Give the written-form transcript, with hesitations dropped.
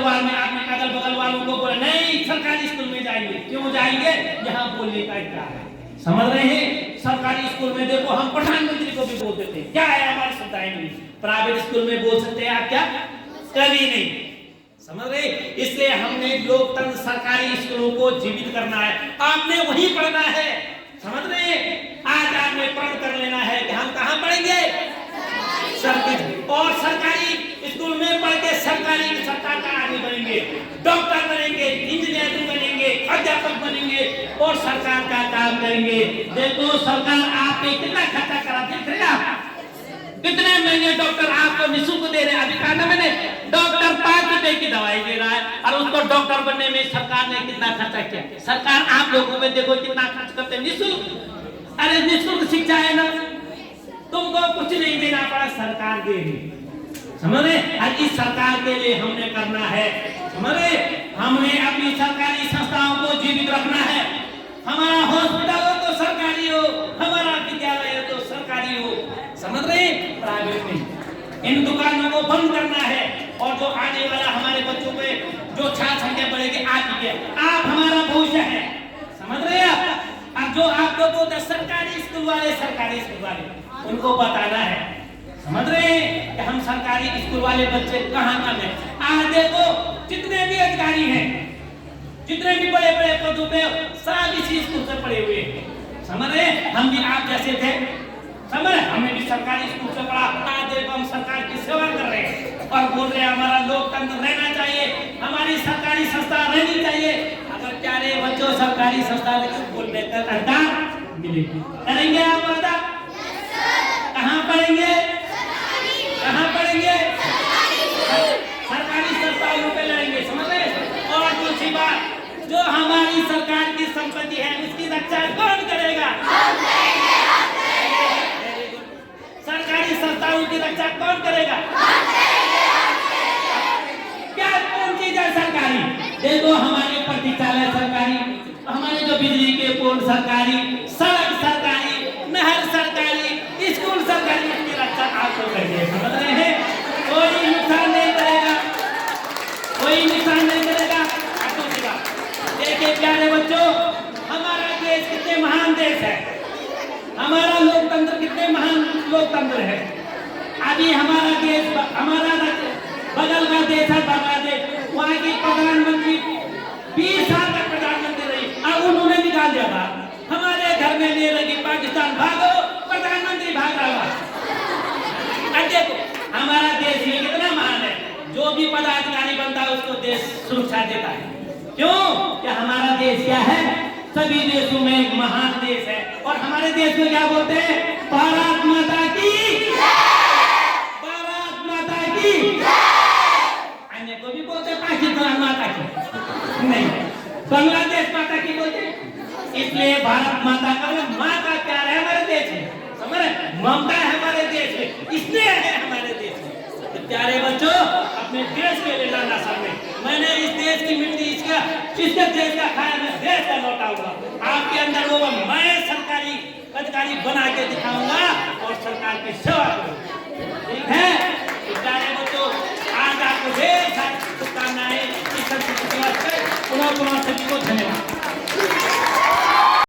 दरबार में आपने अगल बगल वालों को बोला नहीं सरकारी स्कूल में जाएंगे, क्यों जाएंगे? यहाँ बोलने का क्या है, समझ रहे हैं? सरकारी स्कूल में देखो हम प्रधानमंत्री को भी बोल देते हैं, क्या है हमारी सुविधाएं नहीं। प्राइवेट स्कूल में बोल सकते हैं आप क्या? कभी नहीं, समझ रहे? इसलिए हमने लोकतंत्र सरकारी स्कूलों को जीवित करना है, आपने वही पढ़ना है, समझ रहे? आज आपने प्रण कर लेना है कि हम कहाँ पढ़ेंगे? सरकारी, और सरकारी स्कूल में पढ़ के सरकारी सरकार का आदमी बनेंगे, डॉक्टर बनेंगे, इंजीनियर बनेंगे, अध्यापक बनेंगे और सरकार का काम करेंगे। देखो सरकार आप पे कितना खर्चा करा देख रहे हैं, कितने महंगे डॉक्टर आपको निःशुल्क दे रहे हैं। अभी कहा ना मैंने, डॉक्टर 5 रुपए की दवाई दे रहा है और उसको डॉक्टर बनने में सरकार ने कितना खर्चा किया। सरकार आप लोगों में देखो कितना खर्च करते हैं निःशुल्क। अरे निःशुल्क शिक्षा है ना, तुमको कुछ नहीं देना पड़ा, सरकार दे रही, समझ रहे? और इस सरकार के लिए हमने करना है, समझ रहे? हमने अपनी सरकारी संस्थाओं को जीवित रखना है। हमारा हॉस्पिटल हो तो सरकारी हो, हमारा विद्यालय हो तो सरकारी हो, समझ रहे? प्राइवेट नहीं। इन दुकानों को बंद करना है और जो आने वाला हमारे बच्चों पे जो छात्र संख्या बढ़ेगी, आप हमारा भविष्य है, समझ रहे आप? अब जो आप लोगों को सरकारी स्कूल वाले उनको बताना है, समझ रहे हैं कि हम सरकारी स्कूल वाले बच्चे कहाँ कम है। आज देखो जितने भी अधिकारी हैं, जितने भी बड़े बड़े पदों पे सब इसी स्कूल से पढ़े हुए हैं, समझ रहे? हम भी आप जैसे थे, समझ रहे? हमने भी सरकारी स्कूल से पढ़ा। आज देखो हम सरकार की सेवा कर रहे हैं और बोल रहे हैं हमारा लोकतंत्र रहना चाहिए, हमारी सरकारी संस्था रहनी चाहिए। अगर प्यारे बच्चों सरकारी संस्था बोलने का अधिकार मिलेगी, करेंगे आप वादा? कहाँ पढ़ेंगे? कहाँ पढ़ेंगे? सरकारी संस्थाओं पे लड़ेंगे, समझ रहे? और दूसरी बात, जो हमारी सरकार की संपत्ति है उसकी रक्षा कौन करेगा? सरकारी संस्थाओं की रक्षा कौन करेगा? क्या कौन चीज है सरकारी? देखो हमारे प्रतिष्ठालय सरकारी, हमारे जो बिजली के पोल सरकारी, सड़क सरकारी, नहर सरकारी, स्कूल सरकारी, इसकी रक्षा आपको करिए, समझ रहे हैं? कोई नुकसान नहीं करेगा, कोई नुकसान नहीं करेगा। देखिए प्यारे बच्चों, हमारा देश कितने महान देश है, हमारा लोकतंत्र कितने महान लोकतंत्र है। अभी हमारा देश, हमारा बगल का देश है बांग्लादेश, वहाँ की प्रधानमंत्री 20 साल तक प्रधानमंत्री रही और उन्होंने निकाल दिया था। हमारे घर में ले लगी पाकिस्तान भागो, प्रधानमंत्री भाग रहा है। देखो हमारा देश में कितना महान है, जो भी पदाधिकारी बनता है उसको देश सुरक्षा देता है। क्यों? कि हमारा देश क्या है, सभी देशों में एक महान देश है। और हमारे देश में क्या बोलते हैं? भारत माता की, भारत माता की। अन्य को भी बोलते पाकिस्तान माता की नहीं, बांग्लादेश माता की बोलते। इसलिए भारत माता का माँ का प्यार है हमारे देश में, समझ रहे? ममता है हमारे देश में, इसलिए है हमारे देश में। तो प्यारे बच्चों, अपने देश के लिए लड़ना सामने, मैंने इस देश की मिट्टी इसके देश का खाया, मैं देश का लौटाऊंगा। आपके अंदर वो मैं सरकारी अधिकारी बना के दिखाऊंगा और सरकार की सेवा करूंगा, ठीक है? तो प्यारे बच्चों, आज आपको ढेर सारी शुभकामनाएं, पुनः सभी को धन्यवाद।